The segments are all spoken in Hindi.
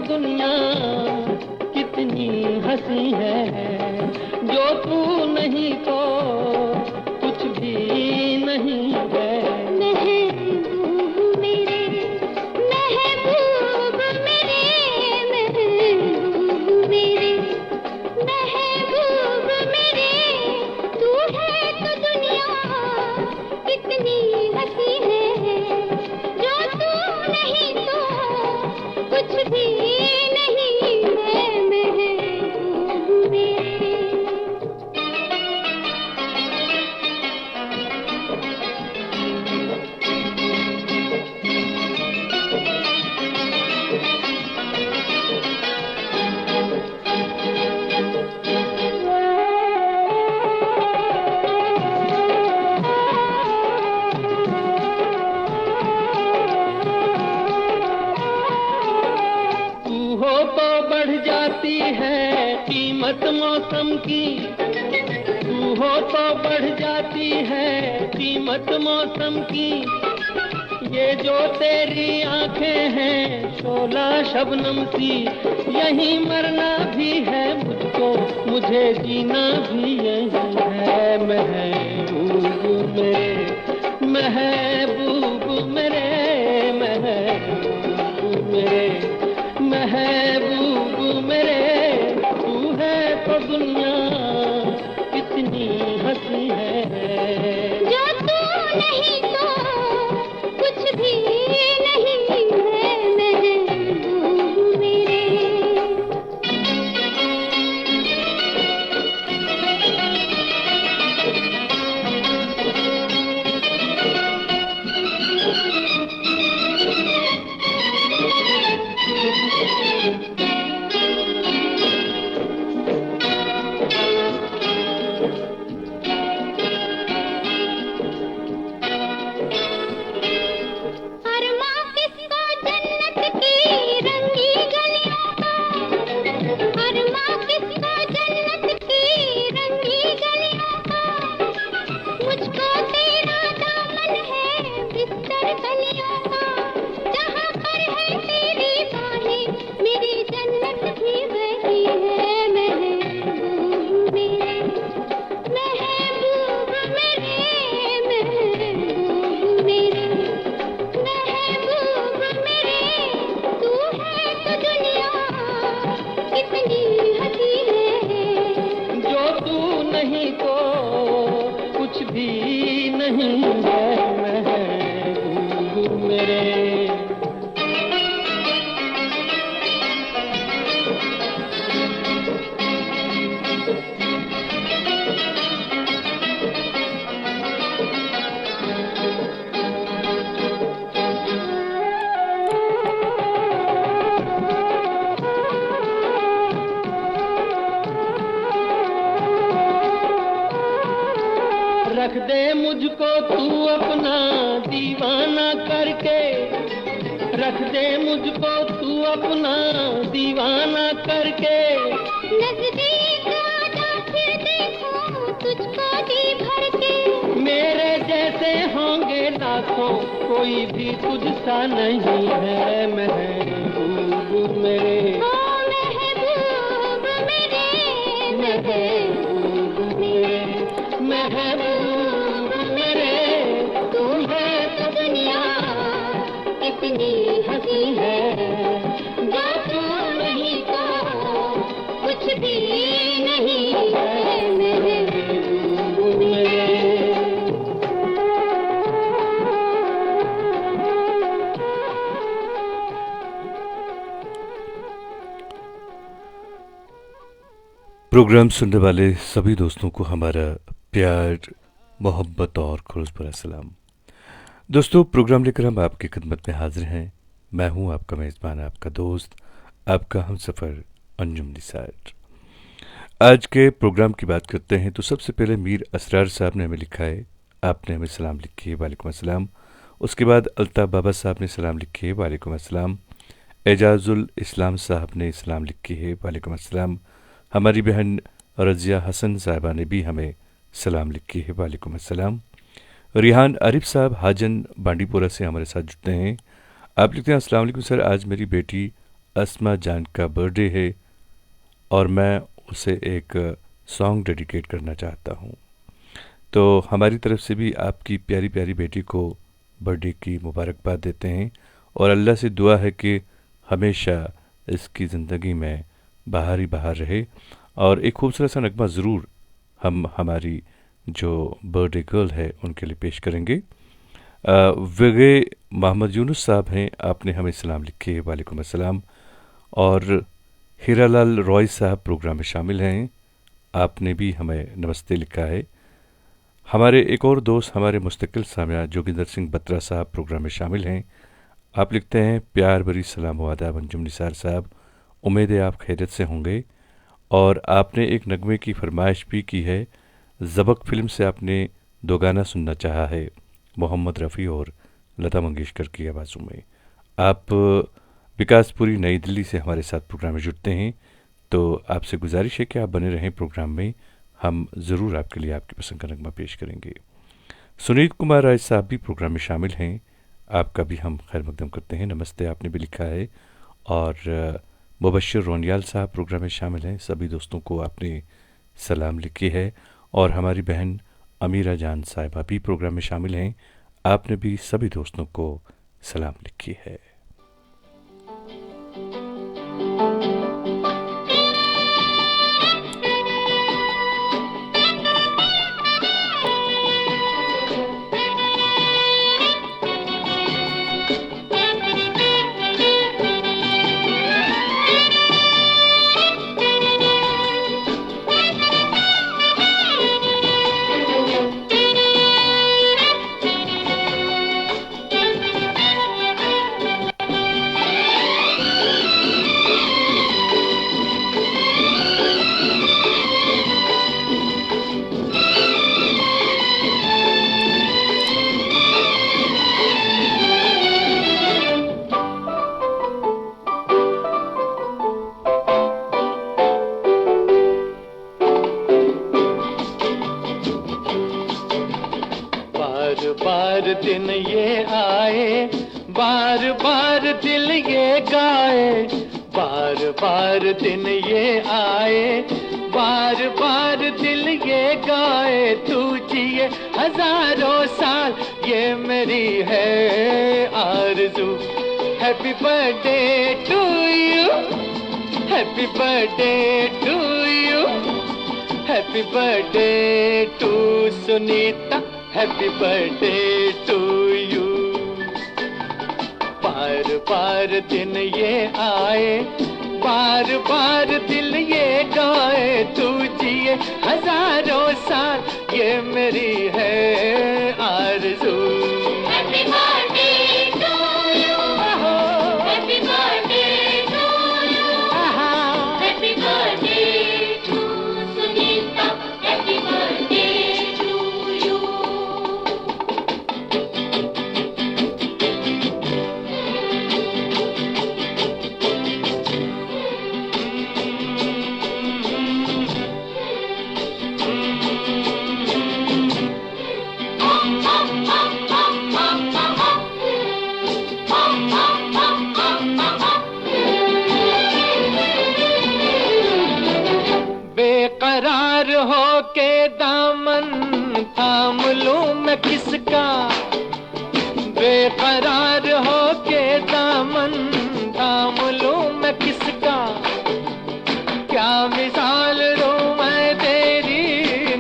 दुनिया कितनी हंसी है, जो तू नहीं तो कुछ भी नहीं है। महबूब मेरे, महबूब मेरे, महबूब मेरे, महबूब मेरे, तू है तो दुनिया कितनी हंसी है, जो तू नहीं तो कुछ भी नहीं है। महबूब मेरे। तू हो तो बढ़ जाती है कीमत मौसम की, तू हो तो बढ़ जाती है कीमत मौसम की। ये जो तेरी आंखें हैं शोला शबनम सी, यहीं मरना भी है मुझको, मुझे जीना भी यही है। महबूब मेरे, महबूब मेरे, महबूब मेरे, महबूब मेरे, तू है तो दुनिया कितनी हंसी है, जो तू नहीं तो कुछ भी नहीं है। महबूब मेरे। अरमा किसको जन्नत की रंगी गलियों का, अरमा किसको जन्नत की रंगी गलियों का, मुझको तेरा दामन है बिस्तर कलियों का, जहाँ पर है तेरी बाहें मेरी जन्नत भी वही है। महबूब मेरे, महबूब मेरे, महबूब मेरे, महबूब मेरे, तू है तो दुनिया कितनी हंसी है, जो तू नहीं तो कुछ भी नहीं है। महबूब मेरे। रख दे मुझको तू अपना दीवाना करके, रख दे मुझको तू अपना दीवाना करके। नजदीक आजा फिर देखो तुझको जी भर के, मेरे जैसे होंगे लाखों कोई भी तुझसा नहीं है। महबूब मेरे, ओ महबूब मेरे, महबूब मेरे, महबूब मेरे, तू है तो दुनिया कितनी हंसी है, जो तू नहीं तो कुछ भी नहीं है। महबूब मेरे। प्रोग्राम सुनने वाले सभी दोस्तों को हमारा प्यार, मोहब्बत और खुलूस सलाम। दोस्तों, प्रोग्राम लेकर हम आपकी खिदमत में हाजिर हैं। मैं हूं आपका मेज़बान, आपका दोस्त, आपका हमसफ़र अंजुम निसार। आज के प्रोग्राम की बात करते हैं तो सबसे पहले मीर असरार साहब ने हमें लिखा है, आपने हमें सलाम लिखी है, वालेकुम अस्सलाम। उसके बाद अल्ताफ़ बाबा साहब ने सलाम लिखी है, वालेकुम अस्सलाम। एजाजुल इस्लाम साहब ने सलाम लिखी है, वालेकुम अस्सलाम। हमारी बहन रज़िया हसन साहिबा ने भी हमें सलाम लिखी है, वालेकुम अस्सलाम। रिहान आरिफ साहब हाजन बांडीपोरा से हमारे साथ जुड़ते हैं। आप लिखते हैं, अस्सलाम वालेकुम सर, आज मेरी बेटी अस्मा जान का बर्थडे है और मैं उसे एक सॉन्ग डेडिकेट करना चाहता हूँ। तो हमारी तरफ से भी आपकी प्यारी प्यारी बेटी को बर्थडे की मुबारकबाद देते हैं और अल्लाह से दुआ है कि हमेशा इसकी ज़िंदगी में बाहर ही बाहर रहे। और एक खूबसूरत सा नगमा ज़रूर हम हमारी जो बर्थडे गर्ल है उनके लिए पेश करेंगे। वगे मोहम्मद यूनुस साहब हैं, आपने हमें सलाम लिखे, वालेकुम अस्सलाम। और हीरालाल रॉय साहब प्रोग्राम में शामिल हैं, आपने भी हमें नमस्ते लिखा है। हमारे एक और दोस्त हमारे मुस्तकिल सामिया जोगिंदर सिंह बत्रा साहब प्रोग्राम में शामिल हैं, आप लिखते हैं प्यार भरी सलाम व आदाब अंजुम निसार साहब, उम्मीद है आप खैरियत से होंगे। और आपने एक नगमे की फरमाइश भी की है, ज़बक फिल्म से आपने दो गाना सुनना चाहा है, मोहम्मद रफ़ी और लता मंगेशकर की आवाज़ों में। आप विकासपुरी नई दिल्ली से हमारे साथ प्रोग्राम में जुड़ते हैं, तो आपसे गुजारिश है कि आप बने रहें प्रोग्राम में, हम ज़रूर आपके लिए आपकी पसंद का नगमा पेश करेंगे। सुनीत कुमार राय साहब भी प्रोग्राम में शामिल हैं, आपका भी हम खैर मकदम करते हैं, नमस्ते आपने भी लिखा है। और मुबश्शिर रोनियाल साहब प्रोग्राम में शामिल हैं, सभी दोस्तों को आपने सलाम लिखी है। और हमारी बहन अमीरा जान साहिबा भी प्रोग्राम में शामिल हैं, आपने भी सभी दोस्तों को सलाम लिखी है। दिन ये आए, बार बार दिल ये गाए, बार बार दिन ये आए, बार बार दिल ये गाए, तू जिए हजारों साल ये मेरी है आरज़ू। Happy birthday to you, happy birthday to you, happy birthday to Sunita, happy birthday to you. बार बार दिन ये आए, बार बार दिल ये गाए, तू जिए हजारों साल ये मेरी है आरज़ू। Happy birthday to you, happy birthday to you, happy birthday to Sunita, happy birthday to you. बेकरार हो के दामन थाम लूं मैं किसका, बेकरार हो के दामन थाम लूं मैं किसका, क्या मिसाल दूं मैं तेरी,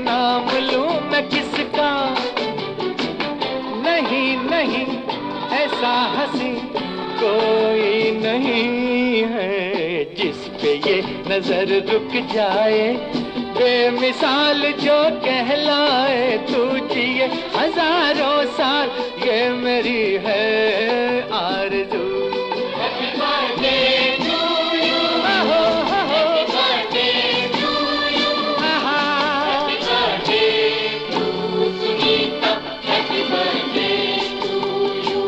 नाम लूं मैं किसका। नहीं नहीं ऐसा हंसी कोई नहीं है जिस पे ये नजर रुक जाए, बेमिसाल जो कहलाए, तू जिए हजारों साल ये मेरी है आरज़ू। Happy birthday to you, happy birthday to you, happy birthday to Sunita, happy birthday to you.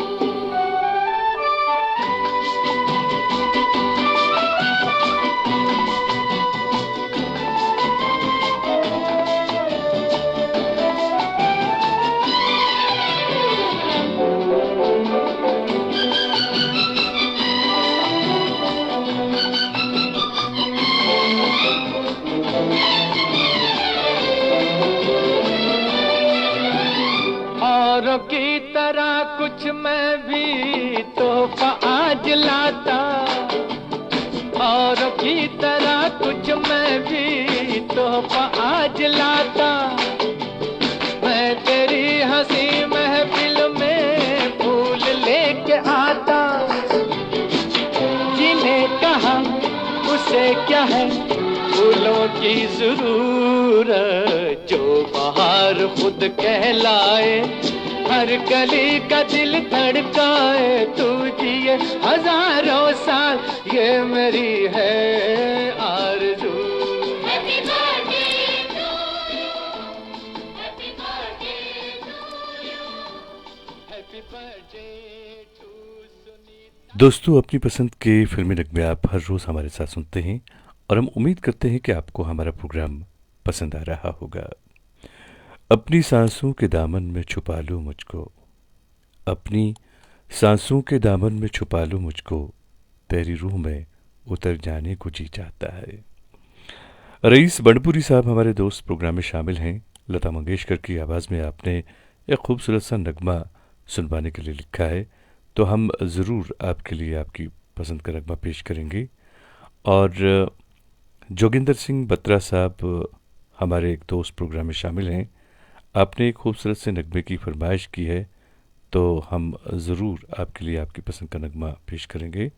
कुछ मैं भी तोहफा आज लाता, औरों की तरह कुछ मैं भी तोहफा आज लाता। मैं तेरी हंसी महफिल में फूल लेके आता। जिन्हें कहा उसे क्या है फूलों की जरूरत, जो बाहर खुद कहलाए, हर गली का दिल धड़काए। तू जिए हजारों साल ये मेरी है आरज़ू। Happy birthday to you. Happy birthday to you. Happy birthday to Sunita. दोस्तों, अपनी पसंद के फिल्मी नगमे आप हर रोज़ हमारे साथ सुनते हैं और हम उम्मीद करते हैं कि आपको हमारा प्रोग्राम पसंद आ रहा होगा। अपनी सांसों के दामन में छुपा लो मुझको, अपनी सांसों के दामन में छुपा लो मुझको, तेरी रूह में उतर जाने को जी चाहता है। रईस बनपुरी साहब हमारे दोस्त प्रोग्राम में शामिल हैं। लता मंगेशकर की आवाज़ में आपने एक खूबसूरत सा नगमा सुनवाने के लिए लिखा है, तो हम ज़रूर आपके लिए आपकी पसंद का नगमा पेश करेंगे। और जोगिंदर सिंह बत्रा साहब हमारे एक दोस्त प्रोग्राम में शामिल हैं। आपने एक खूबसूरत से नगमे की फरमाइश की है, तो हम ज़रूर आपके लिए आपकी पसंद का नगमा पेश करेंगे।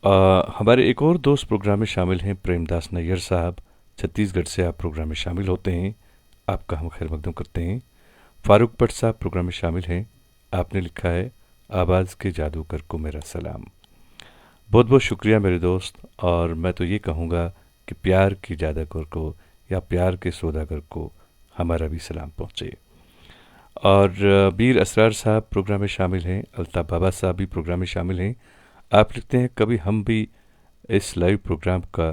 हमारे एक और दोस्त प्रोग्राम में शामिल हैं प्रेमदास नैयर साहब। छत्तीसगढ़ से आप प्रोग्राम में शामिल होते हैं, आपका हम खैर मकदम करते हैं। फारूक भट्ट साहब प्रोग्राम में शामिल हैं। आपने लिखा है आवाज़ के जादूगर को मेरा सलाम। बहुत बहुत शुक्रिया मेरे दोस्त। और मैं तो ये कहूँगा कि प्यार की जादूगर को या प्यार के सौदागर को हमारा भी सलाम पहुँचे। और बीर असरार साहब प्रोग्राम में शामिल हैं। अल्ताफ़ बाबा साहब भी प्रोग्राम में शामिल हैं। आप लिखते हैं कभी हम भी इस लाइव प्रोग्राम का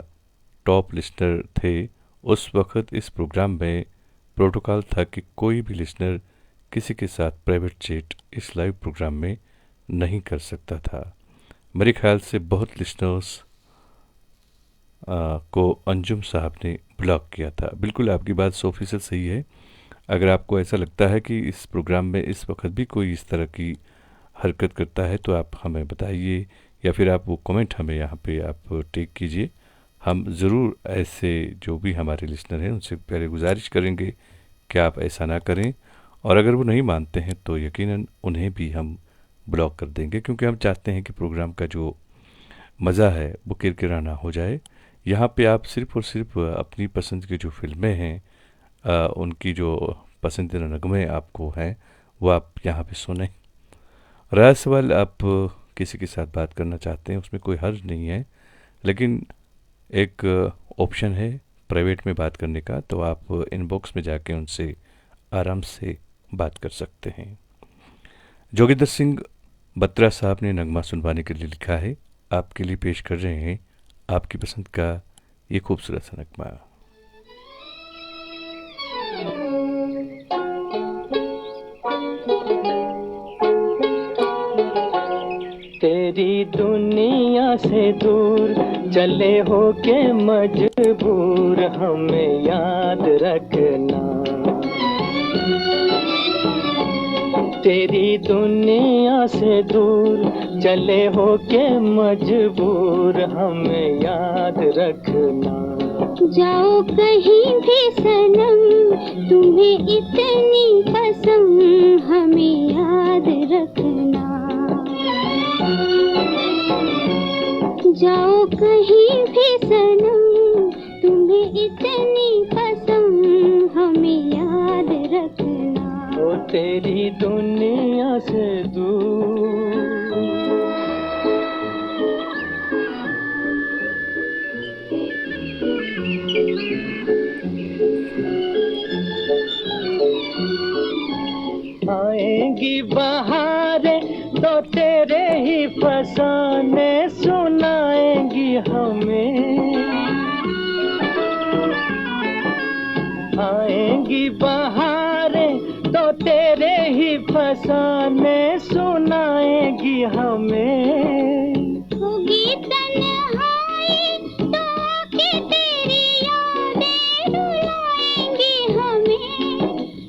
टॉप लिस्नर थे। उस वक्त इस प्रोग्राम में प्रोटोकॉल था कि कोई भी लिस्नर किसी के साथ प्राइवेट चैट इस लाइव प्रोग्राम में नहीं कर सकता था। मेरे ख्याल से बहुत लिस्नर्स को अंजुम साहब ने ब्लॉक किया था। बिल्कुल आपकी बात 100% सही है। अगर आपको ऐसा लगता है कि इस प्रोग्राम में इस वक्त भी कोई इस तरह की हरकत करता है तो आप हमें बताइए, या फिर आप वो कमेंट हमें यहाँ पे आप टेक कीजिए। हम ज़रूर ऐसे जो भी हमारे लिसनर हैं उनसे पहले गुजारिश करेंगे कि आप ऐसा ना करें, और अगर वो नहीं मानते हैं तो यकीनन उन्हें भी हम ब्लॉक कर देंगे, क्योंकि हम चाहते हैं कि प्रोग्राम का जो मज़ा है वो किरकिरा ना हो जाए। यहाँ पे आप सिर्फ़ और सिर्फ अपनी पसंद की जो फिल्में हैं उनकी जो पसंदीदा नगमे आपको हैं वो आप यहाँ पे सुनें। रहा सवाल आप किसी के साथ बात करना चाहते हैं, उसमें कोई हर्ज नहीं है, लेकिन एक ऑप्शन है प्राइवेट में बात करने का, तो आप इनबॉक्स में जाके उनसे आराम से बात कर सकते हैं। जोगिंदर सिंह बत्रा साहब ने नगमा सुनवाने के लिए लिखा है। आपके लिए पेश कर रहे हैं आपकी पसंद का ये खूबसूरत सा नगमा। तेरी दुनिया से दूर चले हो के मजबूर हमें याद रखना। तेरी दुनिया से दूर चले हो के मजबूर हमें याद रखना। जाओ कहीं भी सनम, तुम्हें इतनी कसम हमें याद रखना। जाओ कहीं भी सनम, तुम्हें इतनी कसम हमें याद रखना। ओ तेरी दुनिया से दूर। आएंगी बहारें तो तेरे ही फसाने सुनाएंगी हमें। आएंगी बहारें तो तेरे ही फसाने सुनाएंगी हमें। होगी तन्हाई तो आके तेरी यादें रुलाएंगी हमें,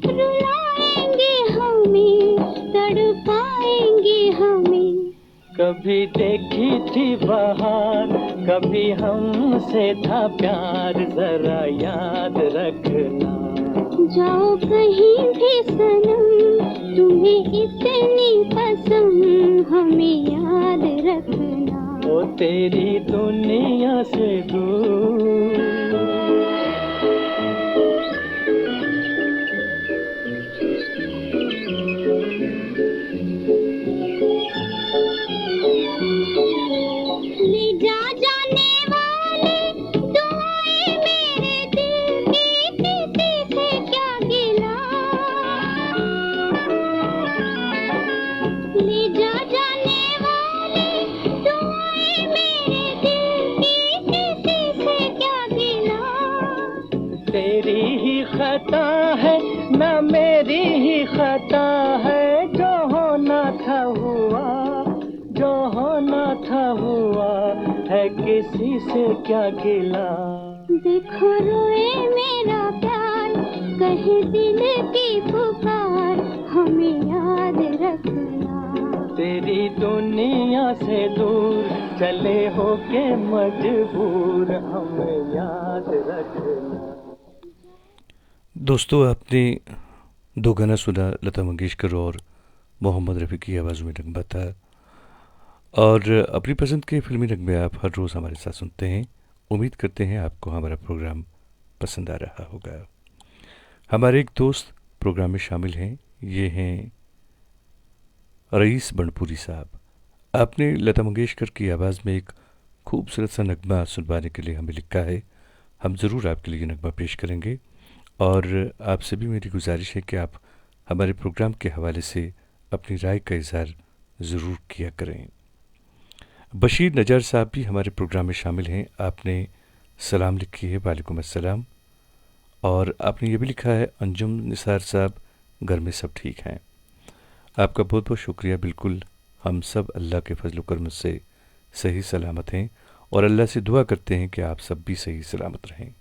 रुलाएंगी हमें। कभी देखी थी बहार, कभी हमसे था प्यार, जरा याद रखना। जाओ कहीं भी सनम, तुम्हें इतनी पसंद हमें याद रखना। ओ तेरी दुनिया से दूर, ले जा जाने वाले दुआएं मेरे दिल की, किसी से क्या गिला। ले जा जाने वाले दुआएं मेरे दिल की, किसी से क्या गिला। तेरी ही खता है ना मेरी ही खता है, जो होना था हुआ, जो होना था हुआ है, किसी से क्या गिला। देखो रोए मेरा प्यार, कहे दिल की पुकार, हमें याद रखना। तेरी दुनिया से दूर चले होके मजबूर, हमें याद रखना। दोस्तों, आपने दो गाना सुना, लता मंगेशकर और मोहम्मद रफ़ी की आवाज़ में नगमा था। और अपनी पसंद के फिल्मी नगमे आप हर रोज़ हमारे साथ सुनते हैं। उम्मीद करते हैं आपको हमारा प्रोग्राम पसंद आ रहा होगा। हमारे एक दोस्त प्रोग्राम में शामिल हैं, ये हैं रईस बनपुरी साहब। आपने लता मंगेशकर की आवाज़ में एक खूबसूरत सा नगमा सुनवाने के लिए हमें लिखा है। हम ज़रूर आपके लिए नगमा पेश करेंगे और आपसे भी मेरी गुजारिश है कि आप हमारे प्रोग्राम के हवाले से अपनी राय का इज़हार ज़रूर किया करें। बशीर नजार साहब भी हमारे प्रोग्राम में शामिल हैं। आपने सलाम लिखी है, वालेकुम अस्सलाम। और आपने ये भी लिखा है, अंजुम निसार साहब घर में सब ठीक हैं। आपका बहुत बहुत शुक्रिया। बिल्कुल, हम सब अल्लाह के फजल करम से सही सलामत हैं और अल्लाह से दुआ करते हैं कि आप सब भी सही सलामत रहें।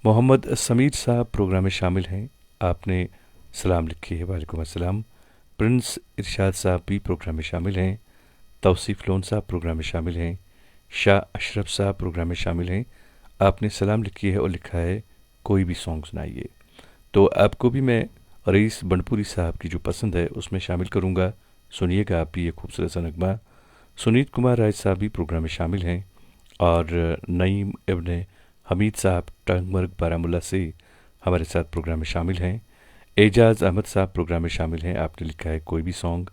मोहम्मद समीर साहब प्रोग्राम में शामिल हैं। आपने सलाम लिखी है, वालेकुम अस्सलाम। प्रिंस इरशाद साहब भी प्रोग्राम में शामिल हैं। तौसीफ लोन साहब प्रोग्राम में शामिल हैं। शाह अशरफ साहब प्रोग्राम में शामिल हैं। आपने सलाम लिखी है और लिखा है कोई भी सॉन्ग सुनाइए। तो आपको भी मैं रईस बनपुरी साहब की जो पसंद है उसमें शामिल करूँगा। सुनिएगा आप भी ये खूबसूरत सा नगमा। सुनीत कुमार राय साहब भी प्रोग्राम में शामिल हैं और नईम इब्न हमीद साहब टंगमर्ग बारामुल्ला से हमारे साथ प्रोग्राम में शामिल हैं। एजाज़ अहमद साहब प्रोग्राम में शामिल हैं। आपने लिखा है कोई भी सॉन्ग।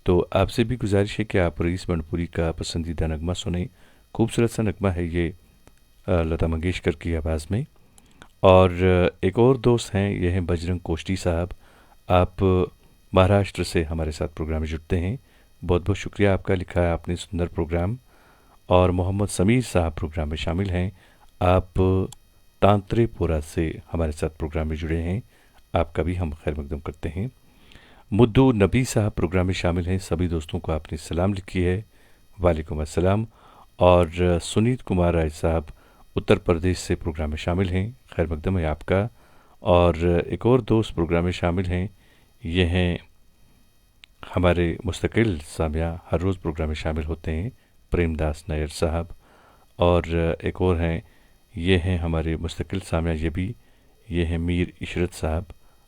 तो आपसे भी गुजारिश है कि आप रईस बनपुरी का पसंदीदा नगमा सुने। खूबसूरत सा नगमा है ये लता मंगेशकर की आवाज़ में। और एक और दोस्त हैं, ये हैं बजरंग कोष्टी साहब। आप महाराष्ट्र से हमारे साथ प्रोग्राम में जुड़ते हैं। बहुत बहुत शुक्रिया आपका, लिखा है आपने सुंदर प्रोग्राम। और मोहम्मद समीर साहब प्रोग्राम में शामिल हैं। आप तांत्रेपोरा से हमारे साथ प्रोग्राम में जुड़े हैं। आपका भी हम खैर मकदम करते हैं। मुद्दू नबी साहब प्रोग्राम में शामिल हैं। सभी दोस्तों को आपने सलाम लिखी है, वालेकुम अस्सलाम। और सुनीत कुमार राय साहब उत्तर प्रदेश से प्रोग्राम में शामिल हैं। खैर मकदम है आपका। और एक और दोस्त प्रोग्राम में शामिल हैं, ये हैं हमारे मुस्तकिल सामिया, हर रोज़ प्रोग्राम में शामिल होते हैं, प्रेमदास नायर साहब। और एक और हैं, ये हैं हमारे मुस्तकिल सामिया, ये हैं मीर इशरत साहब।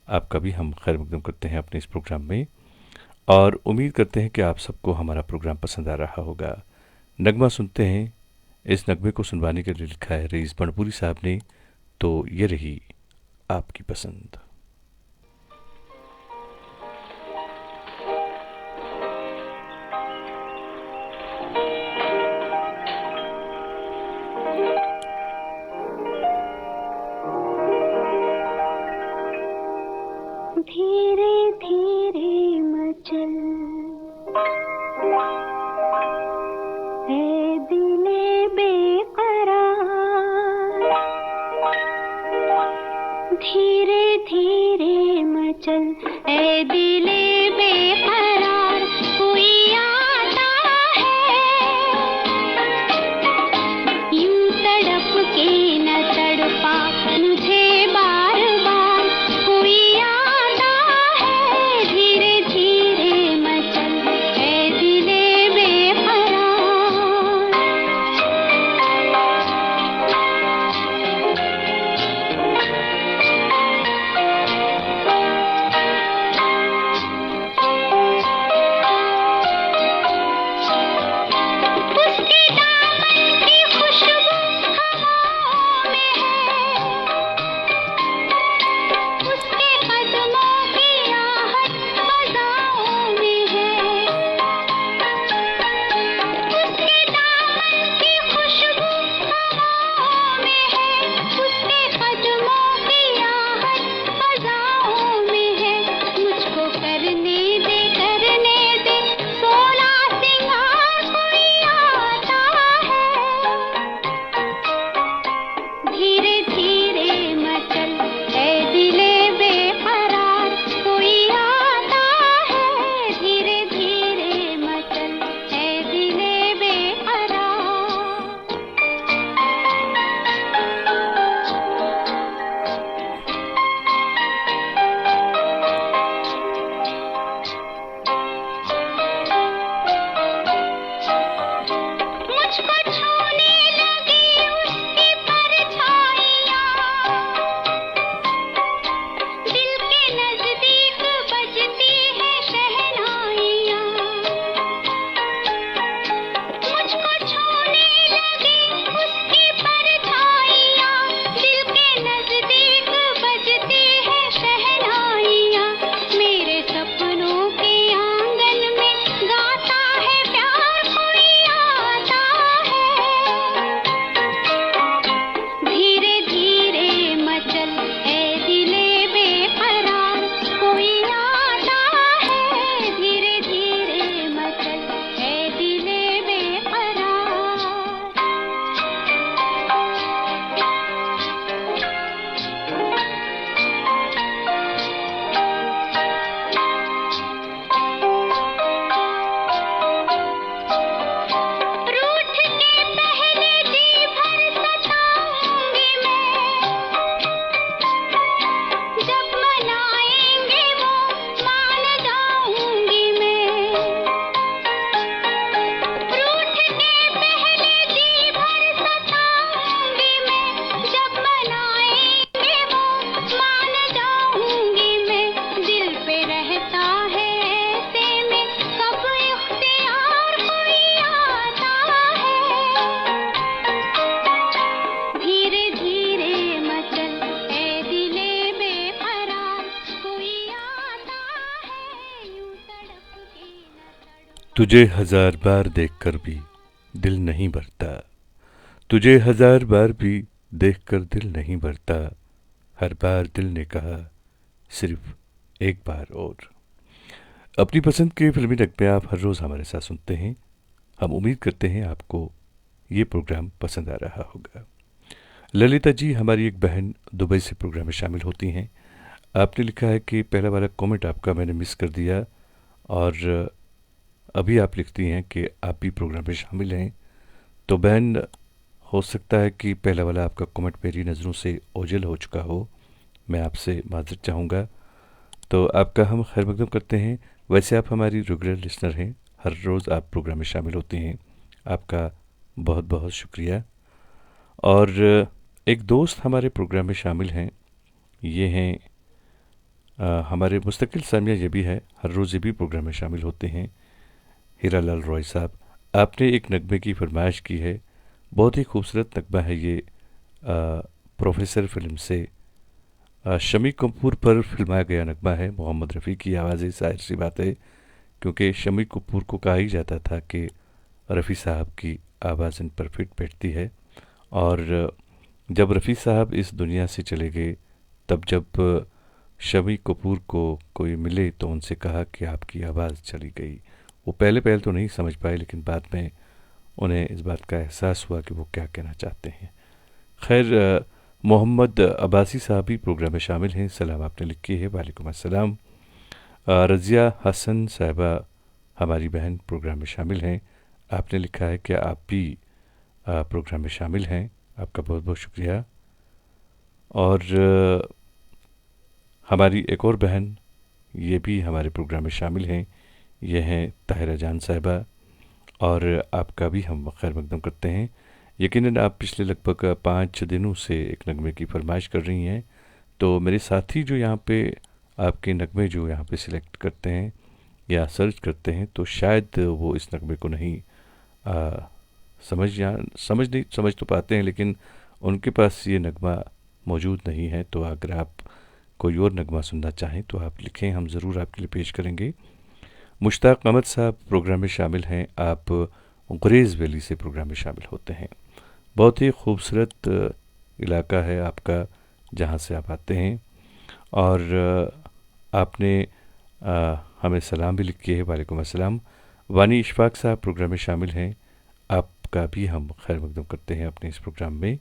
आपका भी हम खैर मकदम करते हैं अपने इस प्रोग्राम में और उम्मीद करते हैं कि आप सबको हमारा प्रोग्राम पसंद आ रहा होगा। नगमा सुनते हैं। इस नगमे को सुनवाने के लिए लिखा है रईस बनपुरी साहब ने। तो ये रही आपकी पसंद। धीरे धीरे मचल है दिले बेकरार, धीरे धीरे मचल है दिले बेकरार। कोई आता है तुझे हजार बार देखकर भी दिल नहीं भरता, तुझे हजार बार भी देखकर दिल नहीं भरता, हर बार दिल ने कहा सिर्फ एक बार और। अपनी पसंद के फिल्मी नगमे आप हर रोज़ हमारे साथ सुनते हैं। हम उम्मीद करते हैं आपको ये प्रोग्राम पसंद आ रहा होगा। ललिता जी हमारी एक बहन दुबई से प्रोग्राम में शामिल होती हैं। आपने लिखा है कि पहला वाला कमेंट आपका मैंने मिस कर दिया, और अभी आप लिखती हैं कि आप भी प्रोग्राम में शामिल हैं। तो बहन, हो सकता है कि पहला वाला आपका कमेंट मेरी नज़रों से ओझल हो चुका हो, मैं आपसे माज़रत चाहूँगा। तो आपका हम खैर मकदम करते हैं। वैसे आप हमारी रेगुलर लिसनर हैं, हर रोज़ आप प्रोग्राम में शामिल होती हैं, आपका बहुत बहुत शुक्रिया। और एक दोस्त हमारे प्रोग्राम में शामिल हैं, ये हैं हमारे मुस्तकिल सामिया, ये भी है, हर रोज़ ये भी प्रोग्राम में शामिल होते हैं, हीरा लाल रॉय साहब। आपने एक नगमे की फरमाइश की है, बहुत ही खूबसूरत नगमा है ये, प्रोफेसर फिल्म से शमी कपूर पर फिल्माया गया नगमा है। मोहम्मद रफ़ी की आवाज़, ज़ाहिर सी बात है, क्योंकि शमी कपूर को कहा ही जाता था कि रफ़ी साहब की आवाज़ इन पर फिट बैठती है। और जब रफ़ी साहब इस दुनिया से चले गए, तब जब शमी कपूर को कोई मिले तो उनसे कहा कि आपकी आवाज़ चली गई। वो पहले तो नहीं समझ पाए, लेकिन बाद में उन्हें इस बात का एहसास हुआ कि वो क्या कहना चाहते हैं। खैर, मोहम्मद अब्बासी साहब भी प्रोग्राम में शामिल हैं। सलाम आपने लिखी है, वालेकुम अस्सलाम। रज़िया हसन साहिबा हमारी बहन प्रोग्राम में शामिल हैं। आपने लिखा है कि आप भी प्रोग्राम में शामिल हैं, आपका बहुत बहुत शुक्रिया। और हमारी एक और बहन, ये भी हमारे प्रोग्राम में शामिल हैं, ये हैं ताहिरा जान साहिबा, और आपका भी हम खैर मकदम करते हैं। यकीनन आप पिछले लगभग 5 दिनों से एक नगमे की फरमाइश कर रही हैं। तो मेरे साथी जो यहाँ पे आपके नगमे जो यहाँ पे सिलेक्ट करते हैं या सर्च करते हैं, तो शायद वो इस नगमे को नहीं समझ तो पाते हैं, लेकिन उनके पास ये नगमा मौजूद नहीं है। तो अगर आप कोई और नगमा सुनना चाहें तो आप लिखें, हम ज़रूर आपके लिए पेश करेंगे। मुश्ताक अहमद साहब प्रोग्राम में शामिल हैं, आप गुरेज़ वैली से प्रोग्राम में शामिल होते हैं। बहुत ही खूबसूरत इलाका है आपका, जहाँ से आप आते हैं। और आपने हमें सलाम भी लिखी है, वालेकुम अस्सलाम। वानी इशफाक साहब प्रोग्राम में शामिल हैं, आपका भी हम खैर मकदम करते हैं अपने इस प्रोग्राम में।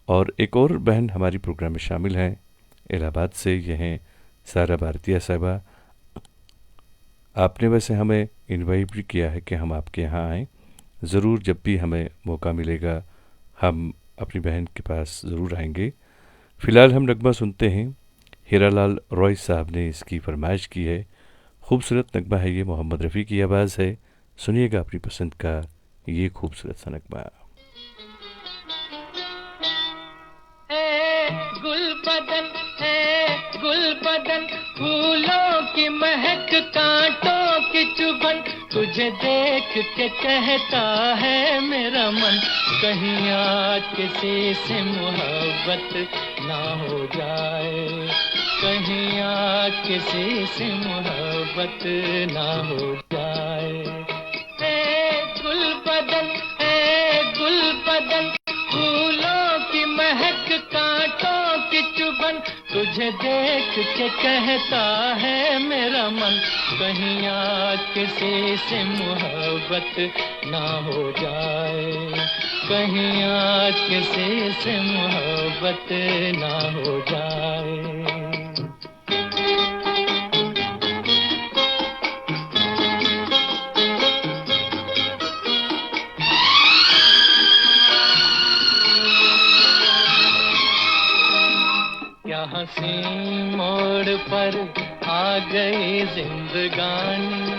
और एक और बहन हमारी प्रोग्राम में शामिल हैं इलाहाबाद से, ये हैं सारा भारतीय साहिबा। आपने वैसे हमें इनवाइट भी किया है कि हम आपके यहाँ आएँ। ज़रूर जब भी हमें मौका मिलेगा हम अपनी बहन के पास ज़रूर आएंगे। फ़िलहाल हम नगमा सुनते हैं, हीरा लाल रॉय साहब ने इसकी फरमाइश की है। खूबसूरत नगमा है ये, मोहम्मद रफ़ी की आवाज़ है। सुनिएगा अपनी पसंद का ये खूबसूरत सा नगमा। गुल बदन फूलों की महक, कांटों की चुभन, तुझे देख के कहता है मेरा मन, कहीं आज किसी से मोहब्बत ना हो जाए, कहीं आज किसी से मोहब्बत ना हो जाए। गुल बदन फूलों की महक, कांटों की चुभन, तुझे देख के कहता है मेरा मन, कहीं आज किसी से मोहब्बत ना हो जाए, कहीं आज किसी से मोहब्बत ना हो जाए। हंसी मोड़ पर आ गई जिंदगानी,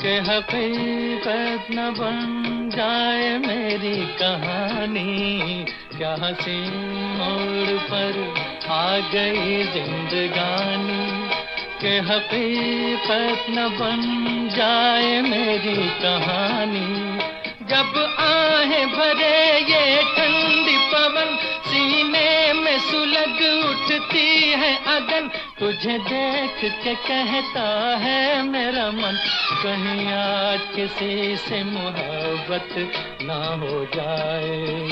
के हकीकत न बन जाए मेरी कहानी, क्या हंसी मोड़ पर आ गई जिंदगानी, के हकीकत न बन जाए मेरी कहानी। जब आहें भरे ये ठंडी पवन, सीने में सुलग उठती है अगन, तुझे देख के कहता है मेरा मन, कहीं आज किसी से मोहब्बत ना हो जाए,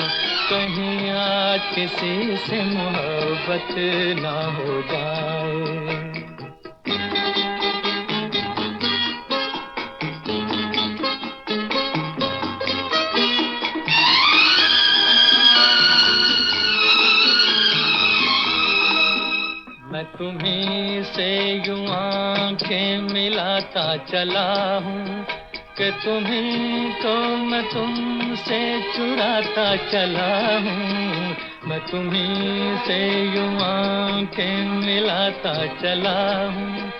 कहीं आज किसी से मोहब्बत ना हो जाए। मैं तुम्हीं से यूं आंखें मिलाता चला हूँ कि तुम्हीं को मैं तुमसे चुराता चला हूँ, मैं तुम्हीं से यूं आंखें मिलाता चला हूँ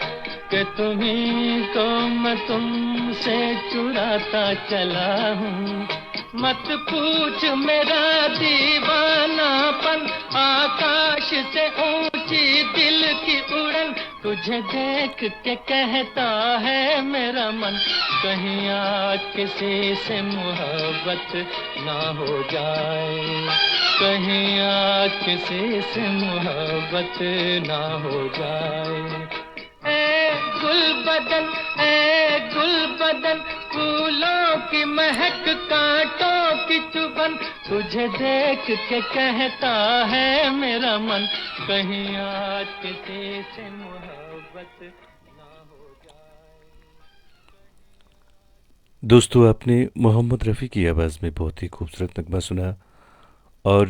कि तुम्हीं को मैं तुमसे चुराता चला हूँ। मत पूछ मेरा दीवानापन, आकाश से ऊंची दिल की उड़न, तुझे देख के कहता है मेरा मन, कहीं आज किसी से मोहब्बत ना हो जाए, कहीं आज किसी से मोहब्बत ना हो जाए। ए गुल बदन फूलों की महक कांटों की चुभन, तुझे देख के कहता है मेरा मन, कहीं आज किसी से मोहब्बत ना हो जाए। दोस्तों, आपने मोहम्मद रफ़ी की आवाज़ में बहुत ही खूबसूरत नगमा सुना, और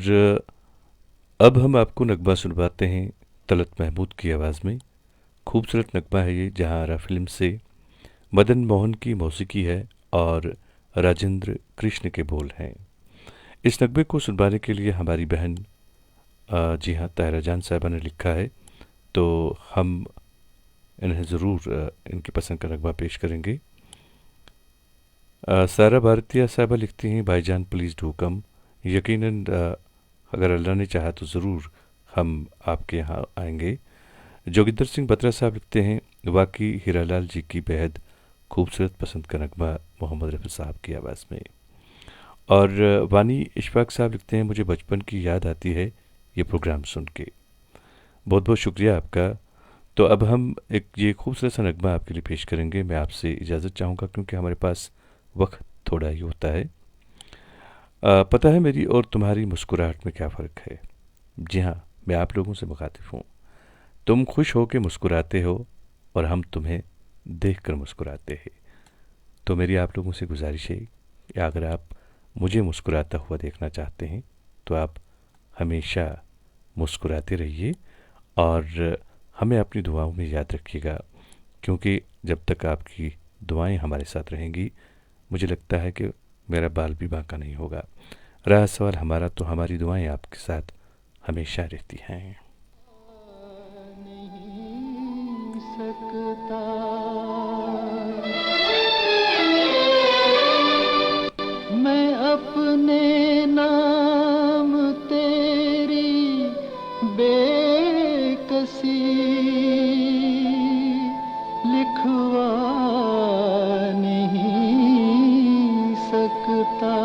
अब हम आपको नगमा सुनवाते हैं तलत महमूद की आवाज़ में। खूबसूरत नगमा है ये, जहां आरा फिल्म से मदन मोहन की मौसीकी है और राजेंद्र कृष्ण के बोल हैं। इस नगमे को सुनवाने के लिए हमारी बहन जी हाँ तायरा जान साहिबा ने लिखा है, तो हम इन्हें ज़रूर इनकी पसंद का नगमा पेश करेंगे। सारा भारतीय साहिबा लिखती हैं, भाईजान प्लीज़ डू कम। यकीनन अगर अल्लाह ने चाहा तो ज़रूर हम आपके यहाँ आएंगे। जोगिंदर सिंह बत्रा साहब लिखते हैं, वाकई हीरालाल जी की बेहद खूबसूरत पसंद का नगमा मोहम्मद रफ़ी साहब की आवाज़ में। और वानी इशफाक साहब लिखते हैं, मुझे बचपन की याद आती है ये प्रोग्राम सुन के। बहुत बहुत शुक्रिया आपका। तो अब हम एक ये खूबसूरत सा नगमा आपके लिए पेश करेंगे। मैं आपसे इजाज़त चाहूँगा क्योंकि हमारे पास वक्त थोड़ा ही होता है। पता है मेरी और तुम्हारी मुस्कुराहट में क्या फ़र्क है। जी हाँ, मैं आप लोगों से मुखातिब हूँ। तुम खुश हो के मुस्कुराते हो और हम तुम्हें देखकर मुस्कुराते हैं। तो मेरी आप लोगों से गुजारिश है कि अगर आप मुझे मुस्कुराता हुआ देखना चाहते हैं तो आप हमेशा मुस्कुराते रहिए और हमें अपनी दुआओं में याद रखिएगा, क्योंकि जब तक आपकी दुआएं हमारे साथ रहेंगी मुझे लगता है कि मेरा बाल भी बांका नहीं होगा। रहा सवाल हमारा, तो हमारी दुआएं आपके साथ हमेशा रहती हैं। मैं अपने नाम तेरी बेकसी लिखवा नहीं सकता।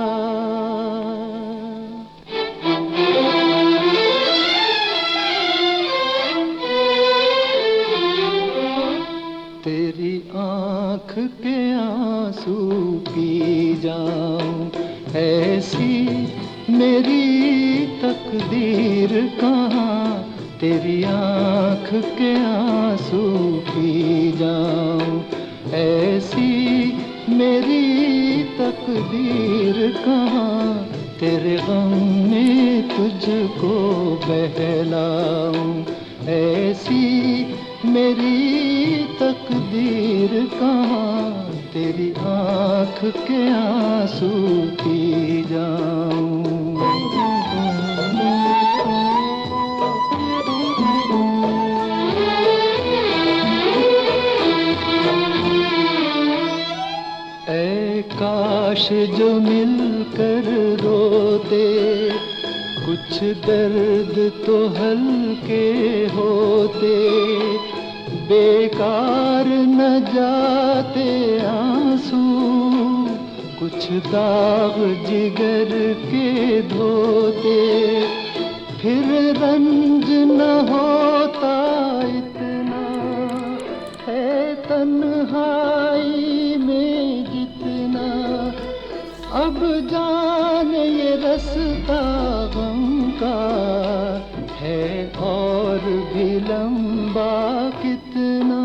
तेरी आँख के आंसू पी जाऊं, ऐसी मेरी तकदीर कहाँ। तेरी आँख के आंसू पी जाऊं, ऐसी मेरी तकदीर कहाँ। तेरे गम में तुझको बहलाऊं, ऐसी मेरी तकदीर कहाँ। तेरी आँख के आंसू पी जाऊं। ऐ काश जो मिलकर रोते, कुछ दर्द तो हल्के होते। बेकार न जाते आंसू, कुछ दाग जिगर के धोते। फिर रंज न होता इतना तन्हाई में जितना अब जाने ये रास्ता गम का है और भी लंबा कितना।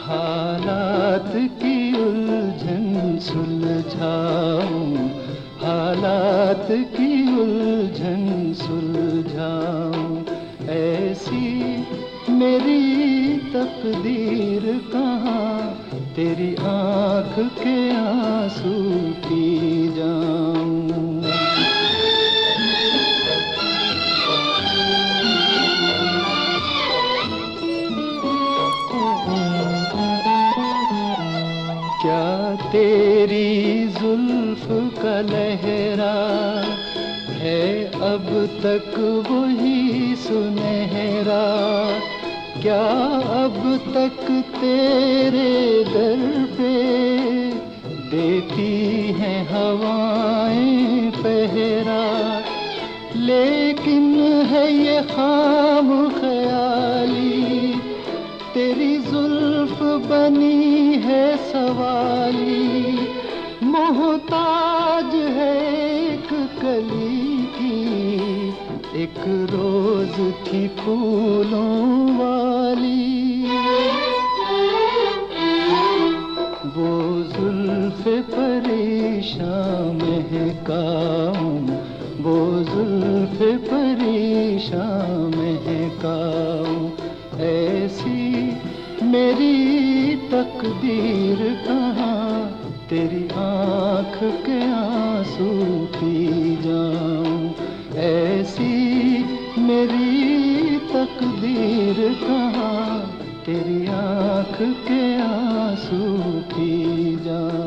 हालात की उलझन सुलझाऊं, हालात की उलझन सुलझाऊं, ऐसी मेरी तकदीर कहाँ तेरी आँख के आंसू पी जाऊं। क्या तेरी जुल्फ का लहरा है अब तक वही सुनहरा, क्या अब तक तेरे दर पे देती हैं हवाएं पहरा। लेकिन है ये खाम ख्याली, तेरी जुल्फ बनी है सवाली, मोहताज है एक कली की, एक रोज थी फूलों वाली। वो जुल्फ़े परेशान महकाऊं, वो जुल्फ़े परेशान महकाऊं, ऐसी मेरी तकदीर कहाँ तेरी आँख के आंसू पी जाऊं, ऐसी मेरी तकदीर कहाँ तेरी आँख के आंसू पी जाऊं।